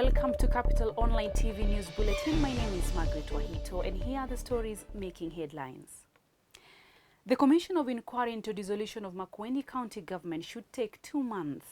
Welcome to Capital Online TV News Bulletin. My name is Margaret Wahito, and here are the stories making headlines. The Commission of Inquiry into Dissolution of Makueni County Government should take 2 months.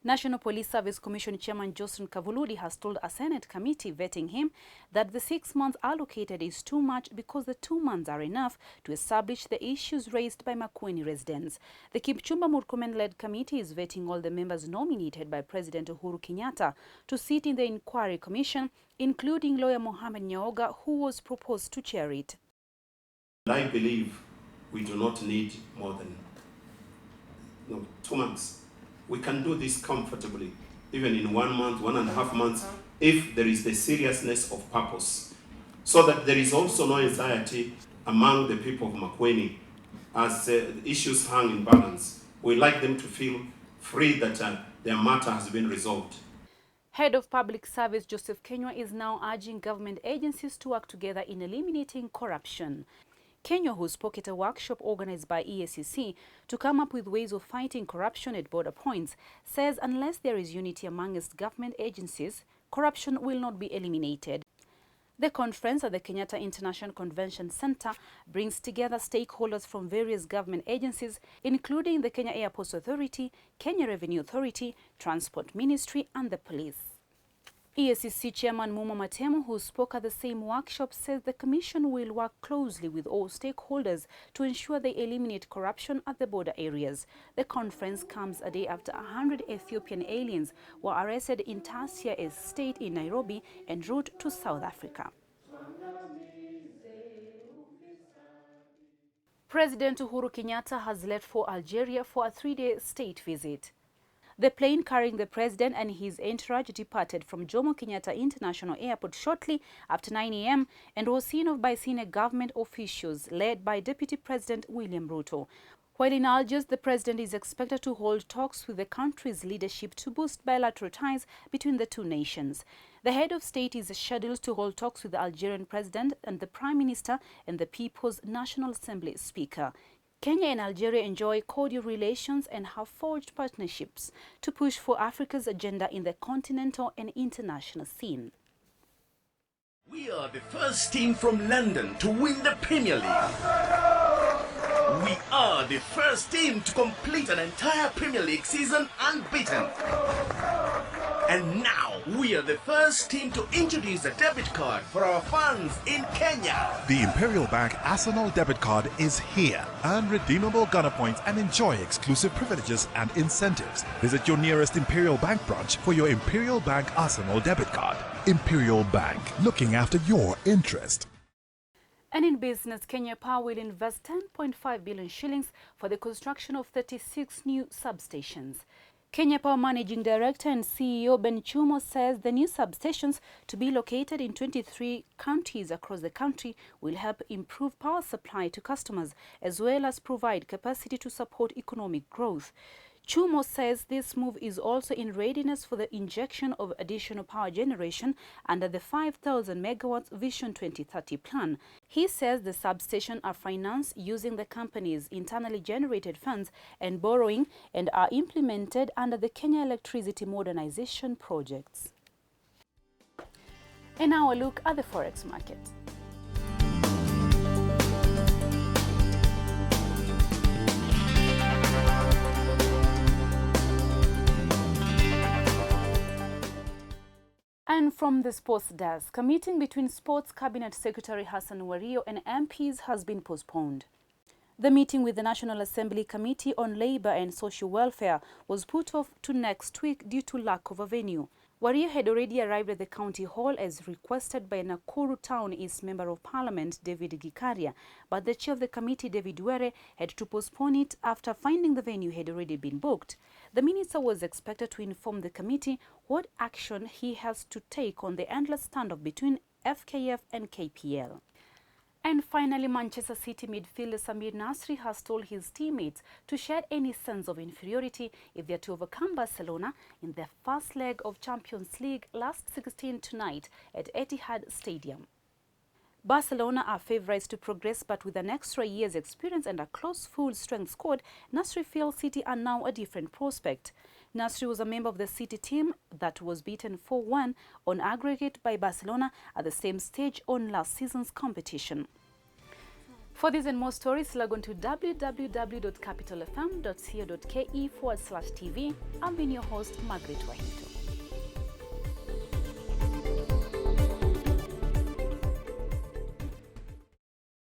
National Police Service Commission Chairman Johnson Kavuludi has told a Senate committee vetting him that the 6 months allocated is too much because the 2 months are enough to establish the issues raised by Makueni residents. The Kipchumba Murkomen-led committee is vetting all the members nominated by President Uhuru Kenyatta to sit in the inquiry commission, including lawyer Mohamed Nyaoga, who was proposed to chair it. I believe we do not need more than 2 months. We can do this comfortably, even in 1 month, 1.5 months, if there is the seriousness of purpose, so that there is also no anxiety among the people of Makueni as issues hang in balance. We like them to feel free that their matter has been resolved. Head of Public Service Joseph Kenywa is now urging government agencies to work together in eliminating corruption. Kenywa, who spoke at a workshop organized by EACC to come up with ways of fighting corruption at border points, says unless there is unity amongst government agencies, corruption will not be eliminated. The conference at the Kenyatta International Convention Center brings together stakeholders from various government agencies, including the Kenya Airports Authority, Kenya Revenue Authority, Transport Ministry, and the police. EACC Chairman Mumo Matemo, who spoke at the same workshop, says the Commission will work closely with all stakeholders to ensure they eliminate corruption at the border areas. The conference comes a day after 100 Ethiopian aliens were arrested in Tasia Estate in Nairobi en route to South Africa. President Uhuru Kenyatta has left for Algeria for a 3-day state visit. The plane carrying the president and his entourage departed from Jomo Kenyatta International Airport shortly after 9 a.m. and was seen off by senior government officials led by Deputy President William Ruto. While in Algiers, the president is expected to hold talks with the country's leadership to boost bilateral ties between the two nations. The head of state is scheduled to hold talks with the Algerian president and the prime minister and the People's National Assembly speaker. Kenya and Algeria enjoy cordial relations and have forged partnerships to push for Africa's agenda in the continental and international scene. We are the first team from London to win the Premier League. We are the first team to complete an entire Premier League season unbeaten. And now, we are the first team to introduce a debit card for our fans in Kenya. The Imperial Bank Arsenal debit card is here. Earn redeemable Ghana points and enjoy exclusive privileges and incentives. Visit your nearest Imperial Bank branch for your Imperial Bank Arsenal debit card. Imperial Bank, looking after your interest. And in business, Kenya Power will invest 10.5 billion shillings for the construction of 36 new substations. Kenya Power Managing Director and CEO Ben Chumo says the new substations, to be located in 23 counties across the country, will help improve power supply to customers as well as provide capacity to support economic growth. Chumo says this move is also in readiness for the injection of additional power generation under the 5,000 megawatts Vision 2030 plan. He says the substations are financed using the company's internally generated funds and borrowing and are implemented under the Kenya Electricity Modernization projects. And now a look at the forex market. And from the sports desk, a meeting between Sports Cabinet Secretary Hassan Wario and MPs has been postponed. The meeting with the National Assembly Committee on Labour and Social Welfare was put off to next week due to lack of a venue. Wario had already arrived at the County Hall as requested by Nakuru Town East Member of Parliament David Gikaria, but the chair of the committee, David Were, had to postpone it after finding the venue had already been booked. The minister was expected to inform the committee what action he has to take on the endless standoff between FKF and KPL. And finally, Manchester City midfielder Samir Nasri has told his teammates to shed any sense of inferiority if they are to overcome Barcelona in their first leg of Champions League last 16 tonight at Etihad Stadium. Barcelona are favourites to progress, but with an extra year's experience and a close full-strength squad, Nasri feels City are now a different prospect. Nasri was a member of the City team that was beaten 4-1 on aggregate by Barcelona at the same stage on last season's competition. For these and more stories, log on to www.capitalfm.co.ke/TV. I've been your host, Margaret Wahid.